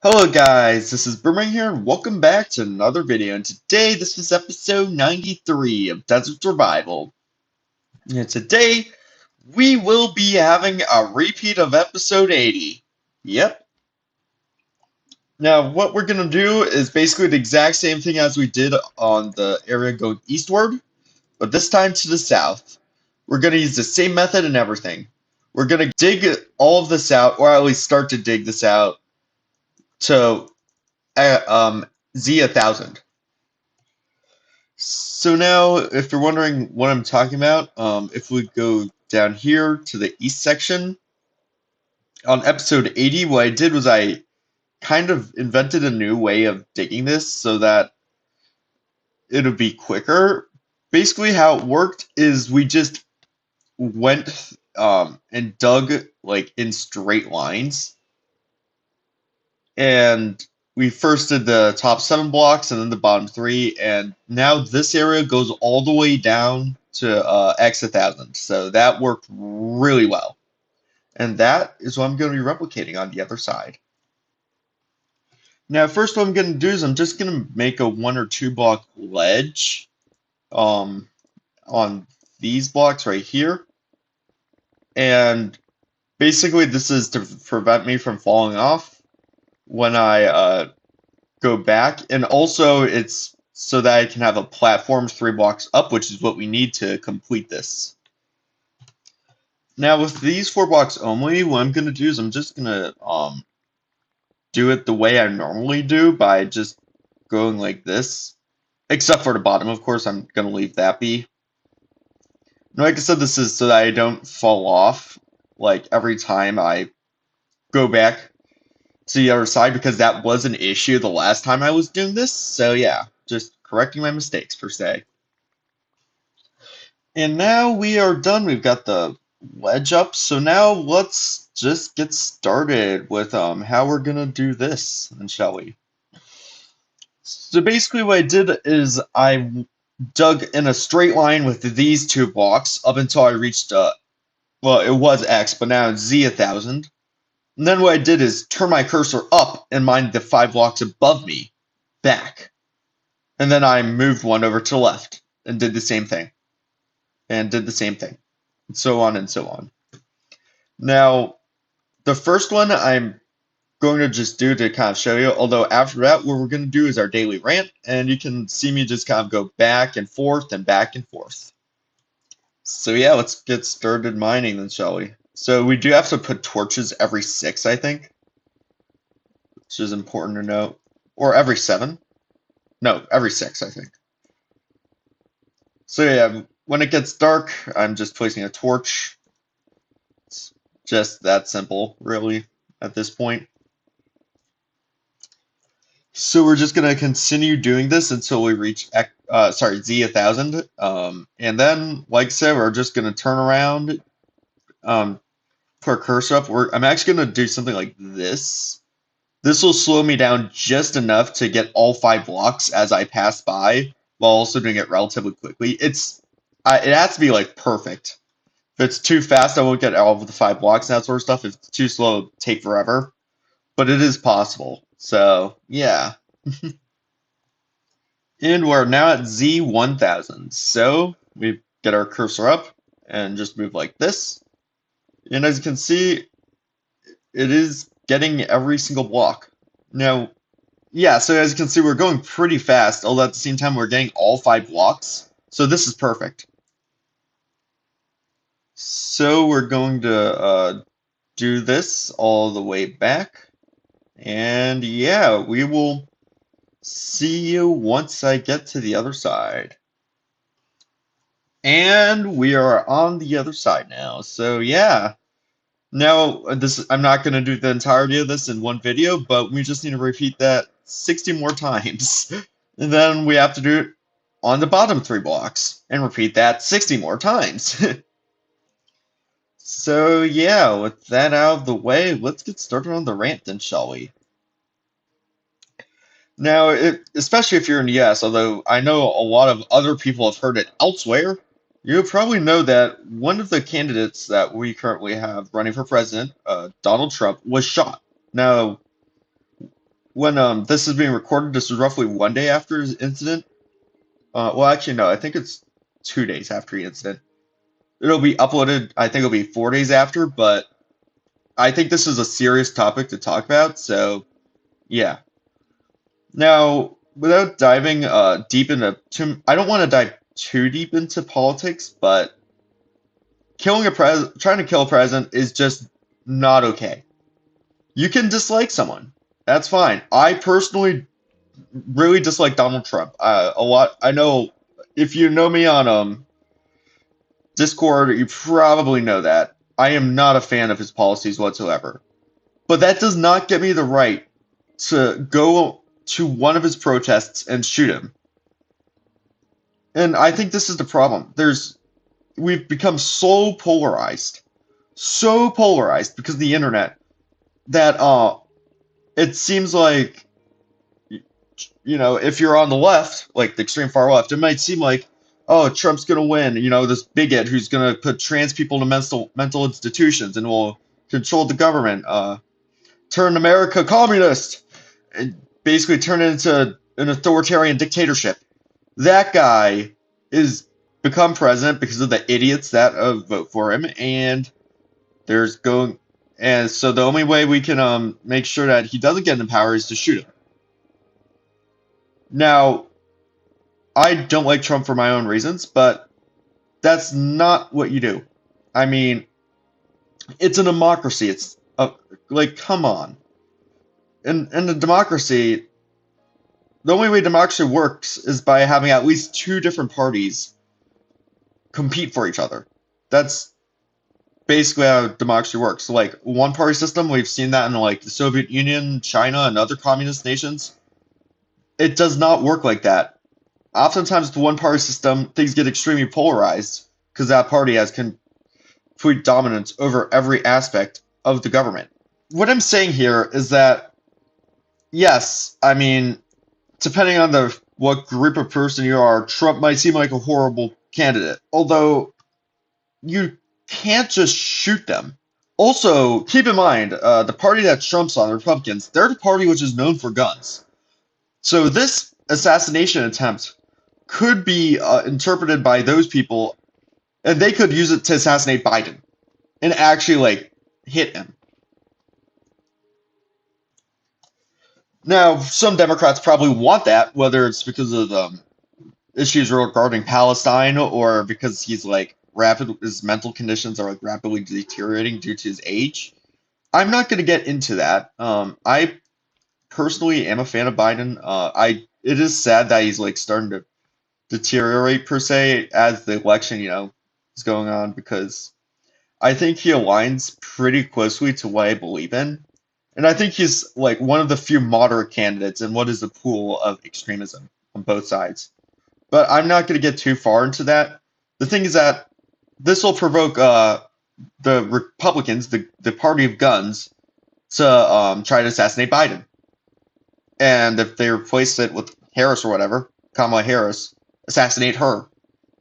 Hello guys, this is Boomerang here and welcome back to another video, and today this is episode 93 of Desert Survival. And today we will be having a repeat of episode 80. Yep. Now what we're going to do is basically the exact same thing as we did on the area going eastward, but this time to the south. We're going to use the same method and everything. We're going to dig all of this out, or at least start to dig this out, to Z1000. So now, if you're wondering what I'm talking about, if we go down here to the east section, on episode 80, what I did was I kind of invented a new way of digging this so that it would be quicker. Basically, how it worked is we just went and dug like in straight lines, and we first did the top 7 blocks and then the bottom 3, and now this area goes all the way down to X1000. So that worked really well. And that is what I'm going to be replicating on the other side. Now, first what I'm going to do is I'm just going to make a 1 or 2 block ledge on these blocks right here. And basically this is to prevent me from falling off when I go back, and also it's so that I can have a platform 3 blocks up, which is what we need to complete this. Now with these 4 blocks only, what I'm going to do is I'm just going to do it the way I normally do by just going like this, except for the bottom, of course. I'm going to leave that be. Now, like I said, this is so that I don't fall off like every time I go back to the other side, because that was an issue the last time I was doing this. So yeah, just correcting my mistakes per se. And now we are done. We've got the ledge up. So now let's just get started with how we're gonna do this, and shall we? So basically what I did is I dug in a straight line with these 2 blocks up until I reached well, it was X, but now it's Z1000. And then what I did is turn my cursor up and mine the 5 blocks above me back. And then I moved one over to the left and did the same thing. And did the same thing. And so on and so on. Now, the first one I'm going to just do to kind of show you, although after that what we're going to do is our daily rant, and you can see me just kind of go back and forth and back and forth. So yeah, let's get started mining then, shall we? So we do have to put torches every 6, I think, which is important to note. Or every 7. No, every 6, I think. So yeah, when it gets dark, I'm just placing a torch. It's just that simple, really, at this point. So we're just going to continue doing this until we reach Z1000. And then, like I said, we're just going to turn around, put our cursor up. I'm actually going to do something like this. This will slow me down just enough to get all 5 blocks as I pass by, while also doing it relatively quickly. It has to be like perfect. If it's too fast, I won't get all of the 5 blocks and that sort of stuff. If it's too slow, it'll take forever. But it is possible. So, yeah. And we're now at Z1000. So, we get our cursor up and just move like this. And as you can see, it is getting every single block. Now, yeah, so as you can see, we're going pretty fast, although at the same time we're getting all 5 blocks. So this is perfect. So we're going to do this all the way back. And yeah, we will see you once I get to the other side. And we are on the other side now. So yeah. Now, I'm not going to do the entirety of this in one video, but we just need to repeat that 60 more times. And then we have to do it on the bottom 3 blocks, and repeat that 60 more times. So yeah, with that out of the way, let's get started on the rant then, shall we? Now, especially if you're in the US, although I know a lot of other people have heard it elsewhere, you probably know that one of the candidates that we currently have running for president, Donald Trump, was shot. Now, when this is being recorded, this is roughly 1 day after his incident. Well, actually, no, I think it's 2 days after the incident. It'll be uploaded, I think it'll be 4 days after, but I think this is a serious topic to talk about, so yeah. Now, without diving deep into too, I don't want to dive too deep into politics, but trying to kill a president is just not okay. You can dislike someone. That's fine. I personally really dislike Donald Trump. A lot. I know if you know me on Discord, you probably know that. I am not a fan of his policies whatsoever. But that does not give me the right to go to one of his protests and shoot him. And I think this is the problem. We've become so polarized because of the internet that it seems like, if you're on the left, like the extreme far left, it might seem like, oh, Trump's gonna win. This bigot who's gonna put trans people into mental institutions and will control the government, turn America communist, and basically turn it into an authoritarian dictatorship. That guy is become president because of the idiots that vote for him, and there's going, and so the only way we can make sure that he doesn't get in power is to shoot him. Now, I don't like Trump for my own reasons, but that's not what you do. I mean, it's a democracy. It's like, come on. In a democracy, the only way democracy works is by having at least two different parties compete for each other. That's basically how democracy works. So, like, one party system, we've seen that in like the Soviet Union, China, and other communist nations. It does not work like that. Oftentimes, with the one party system, things get extremely polarized because that party has complete dominance over every aspect of the government. What I'm saying here is that, yes, I mean, depending on what group of person you are, Trump might seem like a horrible candidate. Although, you can't just shoot them. Also, keep in mind, the party that Trump's on, the Republicans, they're the party which is known for guns. So this assassination attempt could be interpreted by those people, and they could use it to assassinate Biden and actually, like, hit him. Now, some Democrats probably want that, whether it's because of issues regarding Palestine or because he's like his mental conditions are like rapidly deteriorating due to his age. I'm not going to get into that. I personally am a fan of Biden. It is sad that he's like starting to deteriorate per se as the election, is going on because I think he aligns pretty closely to what I believe in. And I think he's like one of the few moderate candidates in what is a pool of extremism on both sides. But I'm not going to get too far into that. The thing is that this will provoke the Republicans, the party of guns, to try to assassinate Biden. And if they replace it with Harris or whatever, Kamala Harris, assassinate her.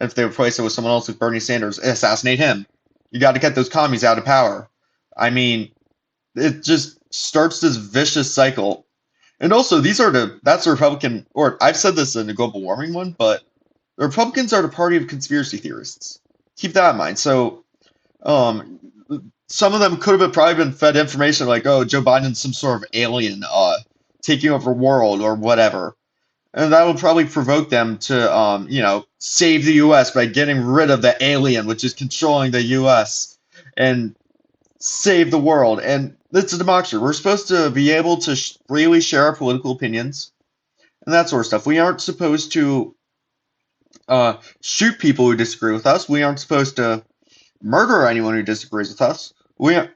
If they replace it with someone else like Bernie Sanders, assassinate him. You got to get those commies out of power. I mean, it just starts this vicious cycle. And also, that's the Republican, or I've said this in the global warming one, but the Republicans are the party of conspiracy theorists. Keep that in mind. So, some of them could have probably been fed information like, oh, Joe Biden's some sort of alien, taking over the world or whatever. And that will probably provoke them to, save the U.S. by getting rid of the alien, which is controlling the U.S., and save the world. And it's a democracy. We're supposed to be able to freely share our political opinions and that sort of stuff. We aren't supposed to shoot people who disagree with us. We aren't supposed to murder anyone who disagrees with us. We aren't.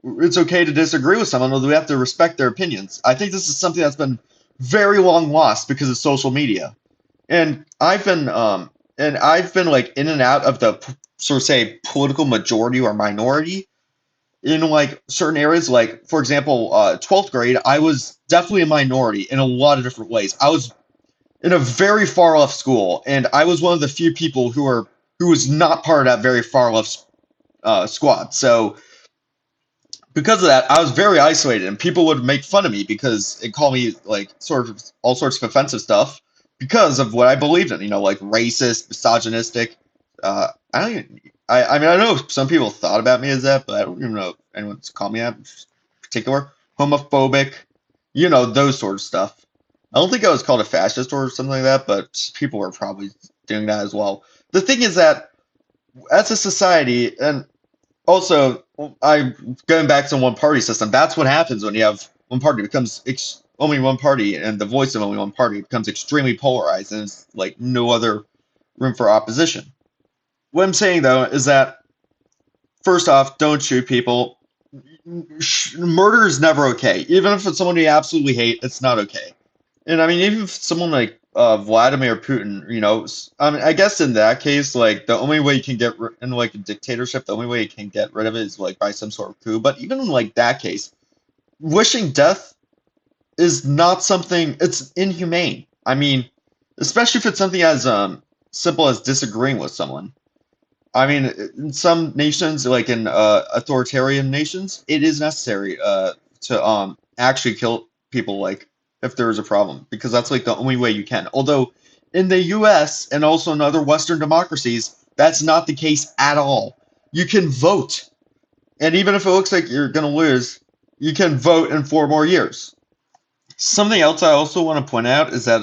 It's okay to disagree with someone, although we have to respect their opinions. I think this is something that's been very long lost because of social media, and I've been like in and out of the sort of say political majority or minority in like certain areas. Like for example, 12th grade, I was definitely a minority in a lot of different ways. I was in a very far left school, and I was one of the few people who was not part of that very far left squad. So because of that, I was very isolated, and people would make fun of me because it called me like sort of all sorts of offensive stuff because of what I believed in. Like racist, misogynistic. I don't even. I mean, I know some people thought about me as that, but I don't even know if anyone's called me that in particular. Homophobic, those sort of stuff. I don't think I was called a fascist or something like that, but people were probably doing that as well. The thing is that as a society, and also, I'm going back to one party system. That's what happens when you have one party. It becomes only one party, and the voice of only one party becomes extremely polarized, and it's like no other room for opposition. What I'm saying though is that first off, don't shoot people. Murder is never okay. Even if it's someone you absolutely hate, it's not okay. And I mean, even if someone like Vladimir Putin, I mean, I guess in that case, like the only way you can in like a dictatorship, the only way you can get rid of it is like by some sort of coup. But even in like that case, wishing death is not something. It's inhumane. I mean, especially if it's something as simple as disagreeing with someone. I mean, in some nations, like in authoritarian nations, it is necessary to actually kill people, like if there is a problem, because that's like the only way you can. Although in the U.S. and also in other Western democracies, that's not the case at all. You can vote, and even if it looks like you're gonna lose, you can vote in 4 more years. Something else I also want to point out is that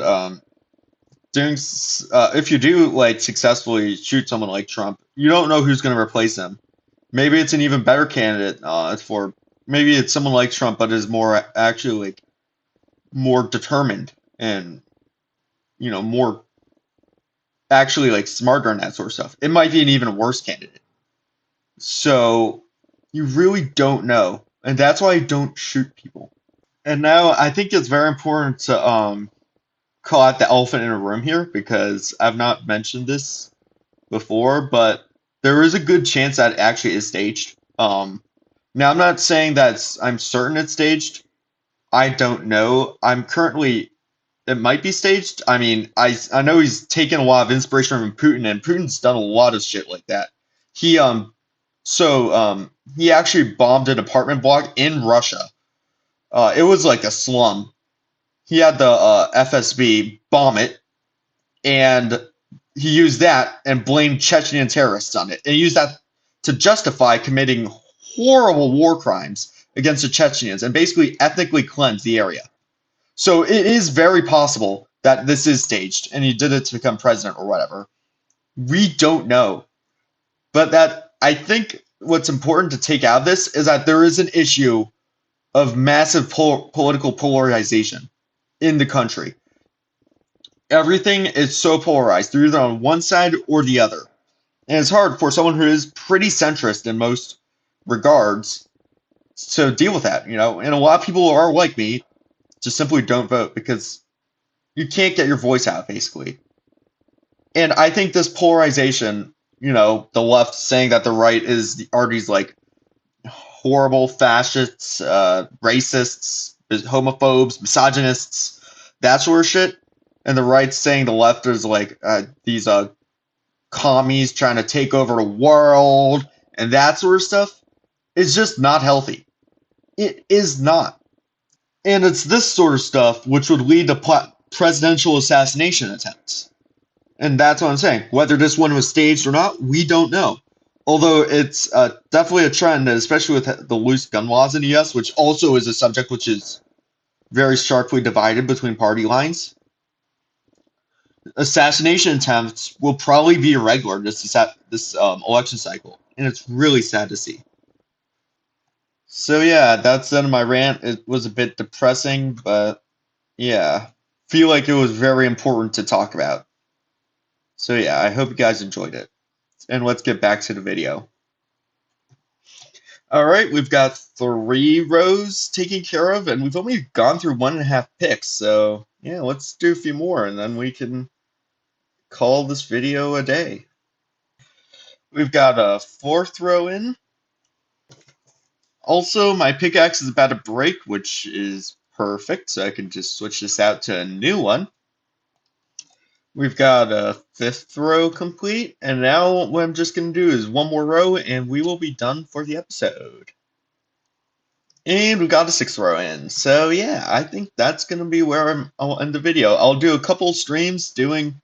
if you do like successfully shoot someone like Trump, you don't know who's going to replace him. Maybe it's an even better candidate for maybe it's someone like Trump, but is more actually like more determined and more actually like smarter and that sort of stuff. It might be an even worse candidate. So you really don't know, and that's why I don't shoot people. And now I think it's very important to call out the elephant in the room here because I've not mentioned this before, but there is a good chance that it actually is staged. Now I'm not saying that I'm certain it's staged. I don't know. It might be staged. I mean, I know he's taken a lot of inspiration from Putin, and Putin's done a lot of shit like that. He he actually bombed an apartment block in Russia. It was like a slum. He had the FSB bomb it, and he used that and blamed Chechen terrorists on it, and he used that to justify committing horrible war crimes against the Chechens and basically ethnically cleanse the area. So it is very possible that this is staged and he did it to become president or whatever. We don't know. But that I think what's important to take out of this is that there is an issue of massive political polarization in the country. Everything is so polarized. They're either on one side or the other. And it's hard for someone who is pretty centrist in most regards to deal with that, And a lot of people are like me, just simply don't vote because you can't get your voice out, basically. And I think this polarization, the left saying that the right are these like horrible fascists, racists, homophobes, misogynists, that sort of shit, and the right saying the left is like these commies trying to take over the world and that sort of stuff is just not healthy. It is not. And it's this sort of stuff which would lead to presidential assassination attempts. And that's what I'm saying. Whether this one was staged or not, we don't know. Although it's definitely a trend, especially with the loose gun laws in the US, which also is a subject which is very sharply divided between party lines. Assassination attempts will probably be irregular this election cycle, and it's really sad to see. So yeah, that's the end of my rant. It was a bit depressing, but yeah, feel like it was very important to talk about. So yeah, I hope you guys enjoyed it. And let's get back to the video. All right, we've got 3 rows taken care of, and we've only gone through 1.5 picks. So yeah, let's do a few more, and then we can call this video a day. We've got a 4th row in. Also, my pickaxe is about to break, which is perfect, so I can just switch this out to a new one. We've got a 5th row complete, and now what I'm just going to do is 1 more row, and we will be done for the episode. And we got a 6th row in. So yeah, I think that's going to be where I'll end the video. I'll do a couple streams digging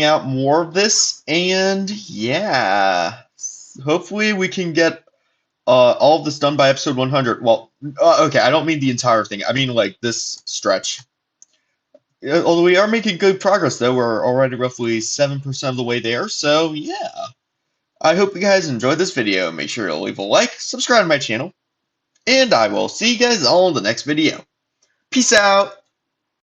out more of this, and yeah, hopefully we can get all of this done by episode 100. Well, okay, I don't mean the entire thing. I mean like this stretch. Although we are making good progress, though, we're already roughly 7% of the way there. So yeah, I hope you guys enjoyed this video. Make sure to leave a like, subscribe to my channel, and I will see you guys all in the next video. Peace out!